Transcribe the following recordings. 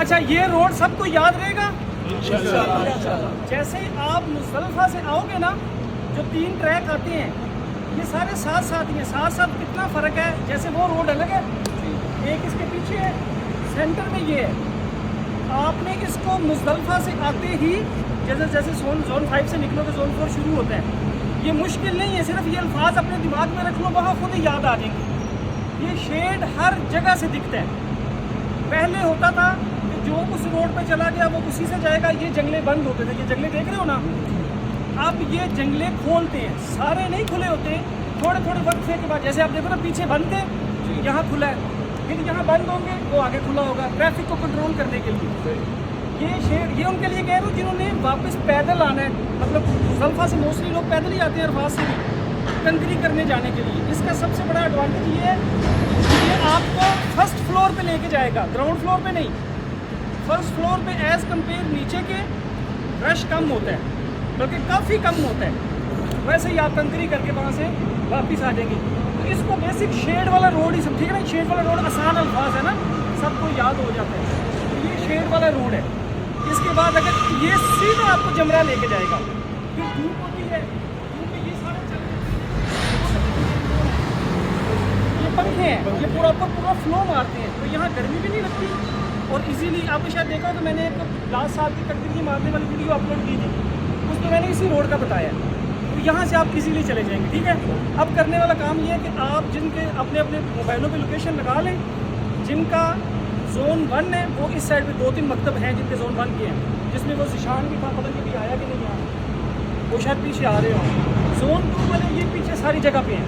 اچھا یہ روڈ سب کو یاد رہے گا جیسے ہی آپ مزدلفہ سے آؤ گے نا، جو 3 ٹریک آتے ہیں یہ سارے ساتھ ساتھ ہی ہیں، ساتھ ساتھ کتنا فرق ہے، جیسے وہ روڈ الگ ہے، ایک اس کے پیچھے ہے، سینٹر میں یہ ہے۔ آپ نے اس کو مزدلفہ سے آتے ہی جیسے زون 5 سے نکلو تو زون 4 شروع ہوتا ہے، یہ مشکل نہیں ہے، صرف یہ الفاظ اپنے دماغ میں رکھ لو، وہاں خود ہی یاد آ جائیں گے۔ یہ شیڈ ہر جگہ سے دکھتا ہے۔ پہلے ہوتا تھا کہ جو اس روڈ پہ چلا گیا وہ اسی سے جائے گا، یہ جنگلے بند ہوتے تھے، یہ جنگلے دیکھ رہے ہو نا، اب یہ جنگلے کھولتے ہیں، سارے نہیں کھلے ہوتے، تھوڑے تھوڑے وقفے کے بعد، جیسے آپ دیکھو نا پیچھے بند تھے، یہاں کھلا ہے، پھر یہاں بند ہوں گے وہ آگے کھلا ہوگا، ٹریفک کو کنٹرول کرنے کے لیے۔ یہ شیڈ یہ ان کے لیے کہہ رہا ہوں جنہوں نے واپس پیدل آنا ہے، مطلب مزدلفہ سے موسٹلی لوگ پیدل ہی آتے ہیں عرفات سے بھی کنکری کرنے جانے کے لیے۔ اس کا سب سے بڑا ایڈوانٹیج یہ ہے کہ یہ آپ کو فرسٹ فلور پہ لے کے جائے گا، گراؤنڈ فلور پہ نہیں، فرسٹ فلور پہ ایز کمپیئر نیچے کے رش کم ہوتا ہے، بلکہ کافی کم ہوتا ہے، ویسے ہی آپ کنکری کر کے وہاں سے واپس آ جائیں گے۔ تو اس کو بیسک شیڈ والا روڈ ہی سب، ٹھیک ہے نا، شیڈ والا روڈ آسان الفاظ ہے نا، سب کو یاد ہو جاتا ہے، تو یہ شیڈ والا روڈ ہے۔ اس کے بعد اگر یہ سیدھا آپ کو جمرہ لے کے جائے گا، پھر دھوپ ہوتی ہے، دھوپ میں یہ سارے چل یہ پنکھے ہیں، یہ پورا فلو مارتے ہیں، تو یہاں گرمی بھی نہیں لگتی، اور ایزیلی آپ نے شاید دیکھا ہو کہ میں نے ایک لاسٹ سال کی کنکری مارنے والی ویڈیو اپلوڈ کی تھی، اس میں نے اسی روڈ کا بتایا، تو یہاں سے آپ ایزیلی چلے جائیں گے، ٹھیک ہے۔ اب کرنے والا کام یہ ہے کہ آپ جن کے اپنے اپنے موبائلوں پہ لوکیشن لگا لیں، جن کا زون 1 ہے وہ اس سائڈ پہ 2-3 مکتب ہیں جن کے زون 1 کے ہیں، جس میں وہ ذیشان بھی تھا، پتہ نہیں ابھی آیا کہ نہیں آیا، وہ شاید پیچھے آ رہے ہوں۔ زون 2 والے یہ پیچھے ساری جگہ پہ ہیں،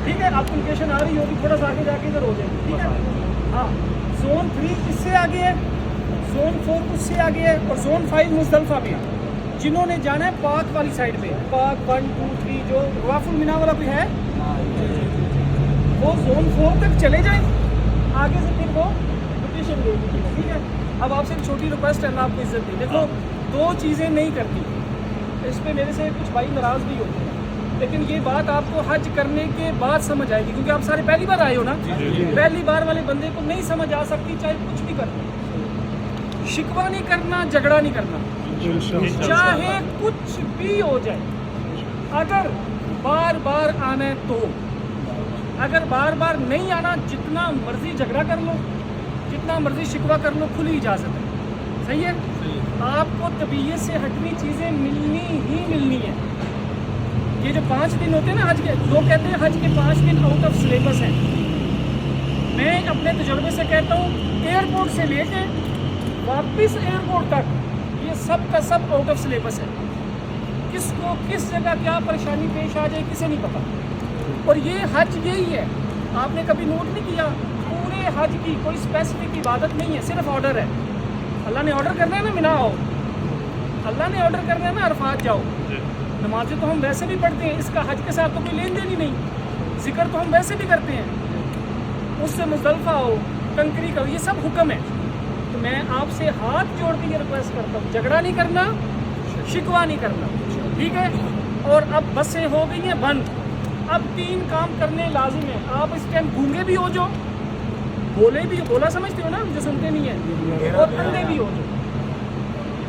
ٹھیک ہے، آپ کو لوکیشن آ رہی ہوگی، تھوڑا سا آگے جا کے ادھر ہو جائے گی، ٹھیک ہے۔ ہاں، زون 3 اس سے آگے ہے، زون 4 اس سے آگے ہے، اور زون 5 مزدلفہ میں ہے۔ جنہوں نے جانا ہے پاک والی سائڈ پہ، پاک 1 2 3 جو رواف المنا والا بھی ہے، وہ زون 4 تک چلے جائیں، آگے سے پھر وہ لوکیشن لے لیجیے، ٹھیک ہے۔ اب آپ سے ایک چھوٹی ریکویسٹ ہے، اللہ آپ کو عزت دے، دیکھو 2 چیزیں نہیں کرتی، اس پہ میرے سے کچھ بھائی ناراض بھی ہوتے ہیں، لیکن یہ بات آپ کو حج کرنے کے بعد سمجھ آئے گی، کیونکہ آپ سارے پہلی بار آئے ہو نا، پہلی بار والے بندے کو نہیں سمجھ آ سکتی، چاہے کچھ بھی کرنا، شکوہ نہیں کرنا، جھگڑا نہیں کرنا، چاہے کچھ بھی ہو جائے، اگر بار بار آنا ہے تو، اگر بار بار نہیں آنا، جتنا مرضی جھگڑا کر لو، جتنا مرضی شکوہ کر لو، کھلی اجازت ہے، صحیح ہے۔ آپ کو طبیعت سے ہٹوی چیزیں ملنی ہی ملنی ہیں۔ یہ جو 5 دن ہوتے ہیں نا حج کے، لوگ کہتے ہیں حج کے 5 دن آؤٹ آف سلیبس ہیں، میں اپنے تجربے سے کہتا ہوں ایئرپورٹ سے لے کے واپس ایئرپورٹ تک یہ سب کا سب آؤٹ آف سلیبس ہے، کس کو کس جگہ کیا پریشانی پیش آ جائے کسے نہیں پتا، اور یہ حج یہی ہے۔ آپ نے کبھی نوٹ نہیں کیا، پورے حج کی کوئی اسپیسیفک عبادت نہیں ہے، صرف آرڈر ہے، اللہ نے آرڈر کرنا ہے نا منا آؤ، اللہ نے آرڈر کرنا ہے نا عرفات جاؤ، نمازیں تو ہم ویسے بھی پڑھتے ہیں، اس کا حج کے ساتھ تو کوئی لین دین ہی نہیں، ذکر تو ہم ویسے بھی کرتے ہیں، اس سے مزدلفہ ہو، کنکری کرو، یہ سب حکم ہے۔ تو میں آپ سے ہاتھ جوڑ کے یہ ریکویسٹ کرتا ہوں، جھگڑا نہیں کرنا، شکوہ نہیں کرنا، ٹھیک ہے۔ اور اب بسیں ہو گئی ہیں بند، اب 3 کام کرنے لازم ہیں۔ آپ اس ٹائم گونگے بھی ہو جو، بولا سمجھتے ہو نا جو سنتے نہیں ہیں، اور اندھے بھی ہو جو،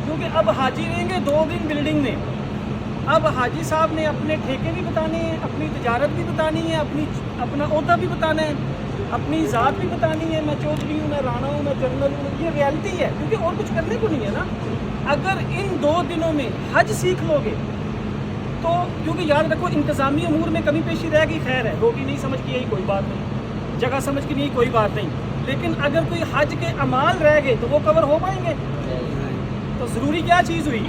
کیونکہ اب حاجی رہیں گے 2 دن بلڈنگ میں، اب حاجی صاحب نے اپنے ٹھیکے بھی بتانے ہیں، اپنی تجارت بھی بتانی ہے، اپنا عہدہ بھی بتانا ہے، اپنی ذات بھی بتانی ہے، میں چودھری ہوں، میں رانا ہوں، میں جنرل ہوں، یہ ریالٹی ہے، کیونکہ اور کچھ کرنے کو نہیں ہے نا۔ اگر ان 2 دنوں میں حج سیکھ لو گے تو، کیونکہ یاد رکھو انتظامی امور میں کمی پیشی رہے گی، خیر ہے، روٹی نہیں سمجھ کی یہی کوئی بات نہیں، جگہ سمجھ کی نہیں کوئی بات نہیں، لیکن اگر کوئی حج کے اعمال رہ گئے تو وہ کور ہو پائیں گے، تو ضروری کیا چیز ہوئی،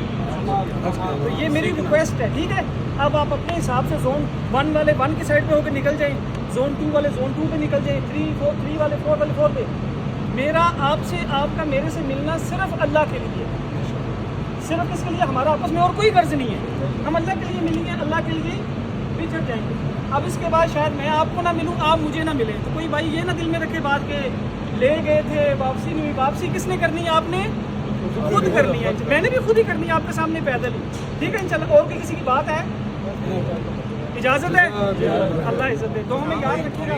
تو یہ میری ریکویسٹ ہے، ٹھیک ہے۔ اب آپ اپنے حساب سے زون 1 والے 1 کی سائڈ پہ ہو کے نکل جائیں، زون 2 والے زون 2 پہ نکل جائیں، 3 والے 4 والے 4 پہ۔ میرا آپ سے، آپ کا میرے سے ملنا صرف اللہ کے لیے، صرف اس کے لیے، ہمارا آپس میں اور کوئی غرض نہیں ہے، ہم اللہ کے لیے ملیں گے، اللہ کے لیے بچھڑ جائیں گے۔ اب اس کے بعد شاید میں آپ کو نہ ملوں، آپ مجھے نہ ملیں، تو کوئی بھائی یہ نہ دل میں رکھے بات کہ لے گئے تھے واپسی نہیں ہوئی، واپسی کس نے کرنی ہے، آپ نے خود کرنی ہے، میں نے بھی خود ہی کرنی ہے آپ کے سامنے پیدل ہی، ٹھیک ہے انشاءاللہ۔ اور کسی کی بات ہے، اجازت ہے، اللہ عزت دے، دعاؤں میں یاد رکھیے گا۔